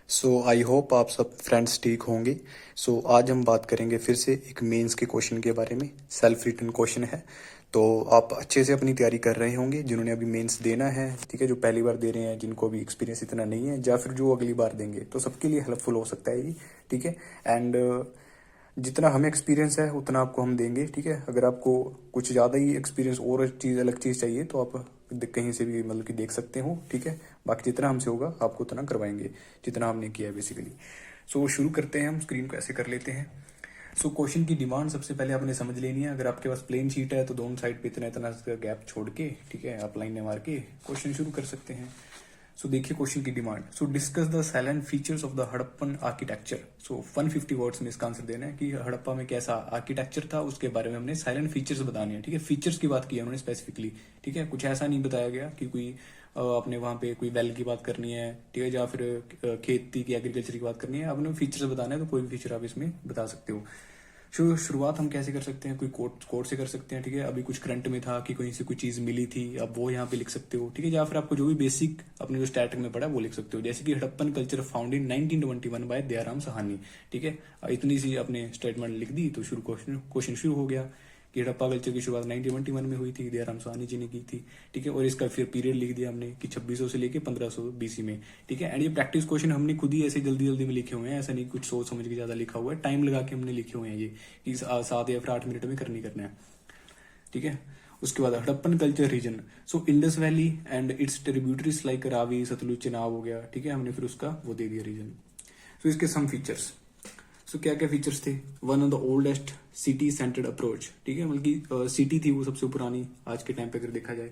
So I hope आप सब friends ठीक होंगे। आज हम बात करेंगे फिर से एक मेंस के क्वेश्चन के बारे में। सेल्फ रिटन क्वेश्चन है, तो आप अच्छे से अपनी तैयारी कर रहे होंगे जिन्होंने अभी मेंस देना है, ठीक है। जो पहली बार दे रहे हैं, जिनको अभी एक्सपीरियंस इतना नहीं है, या फिर जो अगली बार देंगे, तो सबके लिए हेल्पफुल हो सकता है ये, ठीक है। एंड जितना हमें एक्सपीरियंस है उतना आपको हम देंगे, ठीक है। अगर आपको कुछ ज़्यादा ही एक्सपीरियंस और चीज़ अलग चीज़ चाहिए तो आप कहीं से भी मतलब कि देख सकते हो, ठीक है। बाकी जितना हमसे होगा आपको उतना करवाएंगे जितना हमने किया है बेसिकली। शुरू करते हैं, हम स्क्रीन को ऐसे कर लेते हैं। क्वेश्चन की डिमांड सबसे पहले आपने समझ लेनी है। अगर आपके पास प्लेन शीट है तो दोनों साइड पे इतना इतना गैप छोड़ के, ठीक है, आप लाइनें मार के क्वेश्चन शुरू कर सकते हैं। देखिए क्वेश्चन की demand. Discuss the salient features of the Harappan architecture. 150 words में इसका आंसर देना है कि हड़प्पा में कैसा आर्किटेक्चर था, उसके बारे में हमने साइलेंट फीचर्स बताने हैं, ठीक है। फीचर्स की बात की है उन्होंने स्पेसिफिकली, ठीक है। कुछ ऐसा नहीं बताया गया कि कोई आपने वहां पे कोई वेल की बात करनी है, ठीक है, या फिर खेती की एग्रीकल्चर की बात करनी है। आपने फीचर्स बताना है तो कोई भी फीचर आप इसमें बता सकते हो। शुरुआत हम कैसे कर सकते हैं, कोई कोड से कर सकते हैं, ठीक है। अभी कुछ करंट में था कि कहीं से कोई चीज मिली थी, अब वो यहाँ पे लिख सकते हो, ठीक है। या फिर आपको जो भी बेसिक अपने जो स्टैटिक में पढ़ा वो लिख सकते हो, जैसे कि Harappan culture found in 1921 by Dayaram Sahni, ठीक है। इतनी सी अपने स्टेटमेंट लिख दी तो क्वेश्चन शुरू हो गया कि हड़प्पा कल्चर की शुरुआत 1921 में हुई थी, दयाराम साहनी जी ने की थी, ठीक है। और इसका फिर पीरियड लिख दिया हमने कि 2600 से लेके 1500 बीसी में, ठीक है। एंड ये प्रैक्टिस क्वेश्चन हमने खुद ही ऐसे जल्दी जल्दी में लिखे हुए हैं, ऐसा नहीं कुछ सोच समझ के ज्यादा लिखा हुआ है, टाइम लगा के हमने लिखे हुए हैं ये कि 7 या फिर 8 मिनट में करना है, ठीक है। उसके बाद Harappan culture region. Indus valley and its tributaries like Ravi, Sutlej, Chenab हो गया, ठीक है। हमने फिर उसका वो दे दिया रीजन। इसके सम फीचर्स। क्या क्या फीचर्स थे। One of the oldest city centred approach, ठीक है, मतलब कि सिटी थी वो सबसे पुरानी आज के टाइम पे अगर देखा जाए।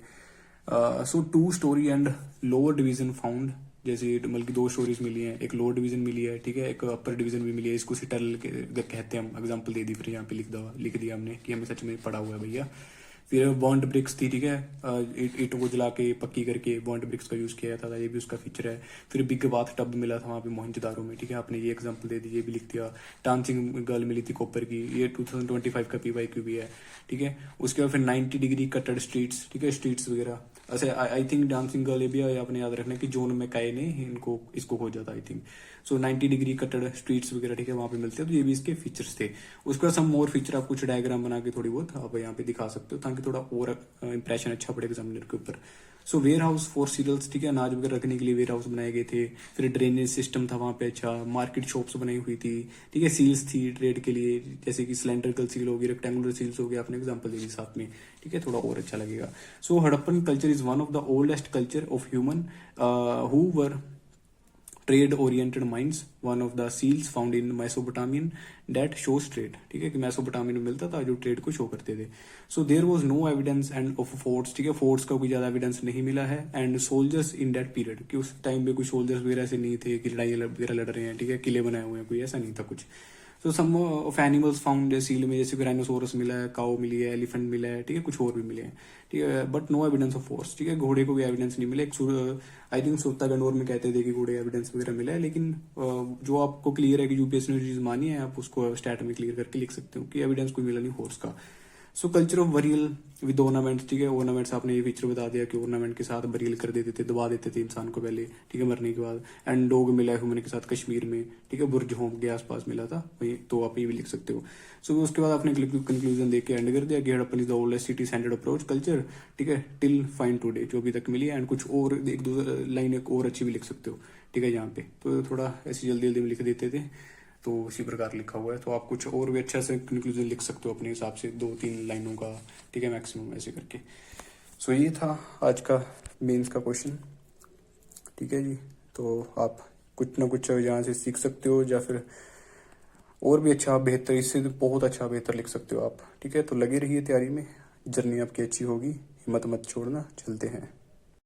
2 story and lower division found, जैसे मतलब कि 2 स्टोरीज मिली हैं, एक लोअर डिवीजन मिली है, ठीक है, एक अपर डिवीजन भी मिली है। इसको सिटल कहते हैं हम, एग्जाम्पल दे दी, फिर यहाँ पे लिख दिया हमने कि हमें सच में पढ़ा हुआ है भैया। फिर बॉन्ड ब्रिक्स थी, ठीक है, ईट को जला के पक्की करके बॉन्ड ब्रिक्स का यूज किया जाता था, ये भी उसका फीचर है। फिर बिग बाथ टब मिला था वहाँ पे मोहनजोदारो में, ठीक है, आपने ये एग्जांपल दे दी, ये भी लिख दिया। डांसिंग गर्ल मिली थी कॉपर की, ये 2025 का PYQ भी है, ठीक है। उसके बाद फिर 90 डिग्री कटड स्ट्रीट्स, ठीक है, स्ट्रीट्स वगैरह। ऐसे आई थिंक डांसिंग गर्ल ये भी आपने याद रखना कि जोन में काए ने इसको खोजा था आई थिंक। 90 डिग्री कटड स्ट्रीट्स वगैरह, ठीक है, वहां पे मिलते हैं। तो ये भी इसके फीचर्स थे। उसके बाद सम मोर फीचर, आप कुछ डायग्राम बना के थोड़ी बहुत आप यहाँ पे दिखा सकते हो ताकि थोड़ा और इंप्रेशन अच्छा पड़े एग्जामिनर के ऊपर। वेयर हाउस फॉर सीरियल्स, ठीक है, अनाज वगैरह रखने के लिए वेयर हाउस बनाए गए थे। फिर ड्रेनेज सिस्टम था वहां पे, अच्छा, मार्केट शॉप्स बनाई हुई थी, ठीक है। सील्स थी ट्रेड के लिए, जैसे कि सिलेंड्रिकल सील होगी, रेक्टेंगुलर सील्स हो गया, आपने एग्जाम्पल दे दी साथ में, ठीक है, थोड़ा और अच्छा लगेगा। Harappan culture is one of the oldest culture of human who were trade oriented minds, one of the seals found in Mesopotamian that shows trade, ठीक है, कि मेसोपोटामियन में मिलता था जो ट्रेड को शो करते थे। There was no evidence and of forts, ठीक है, फोर्ट्स का कोई ज्यादा एविडेंस नहीं मिला है। And soldiers in that period, कि उस टाइम पे कोई सोल्जर्स वगैरह ऐसे नहीं थे कि लड़ाई वगैरह लड़ रहे हैं, ठीक है, किले बनाए हुए हैं, कोई ऐसा नहीं था कुछ। सम ऑफ एनिमल्स फाउंड सील में, जैसे राइनोसोरस मिला है, काओ मिली है, एलिफेंट मिला है, ठीक है, कुछ और भी मिले हैं, ठीक है, but no evidence of force, ठीक है। घोड़े को भी एविडेंस नहीं मिला। आई थिंक सुरता गंडोर में कहते थे कि घोड़े एविडेंस वगैरह मिला है, लेकिन जो आपको क्लियर है कि यूपीएससी ने चीज मानी है, आप उसको स्टैट में क्लियर करके लिख सकते हो कि एविडेंस कोई मिला नहीं फोर्स का। Culture of burial with ornaments, ठीक है, ऑर्नामेंट्स आपने ये फीचर बता दिया कि ऑर्नामेंट के साथ बरियल कर देते थे, दबा देते थे इंसान को पहले, ठीक है, मरने के बाद। एंड डॉग मिला है ह्यूमन के साथ कश्मीर में, ठीक है, बुर्ज होम के आसपास मिला था वही, तो आप ये भी लिख सकते हो। उसके बाद आपने कंक्लूजन देके एंड कर दिया कि Harappan is the oldest city centred approach culture, ठीक है, टिल फाइन टुडे, जो अभी तक मिली है। एंड कुछ और एक दो लाइन एक और अच्छी भी लिख सकते हो, ठीक है, यहाँ पे तो थोड़ा ऐसी जल्दी जल्दी में लिख देते थे, तो उसी प्रकार लिखा हुआ है। तो आप कुछ और भी अच्छा से कंक्लूजन लिख सकते हो अपने हिसाब से, 2-3 लाइनों का, ठीक है, मैक्सिमम ऐसे करके। ये था आज का मेंस का क्वेश्चन, ठीक है जी। तो आप कुछ ना कुछ यहाँ से सीख सकते हो, या फिर और भी अच्छा बेहतर, इससे बहुत अच्छा बेहतर लिख सकते हो आप, ठीक है। तो लगे रहिए तैयारी में, जर्नी आपकी अच्छी होगी, हिम्मत मत छोड़ना, चलते हैं।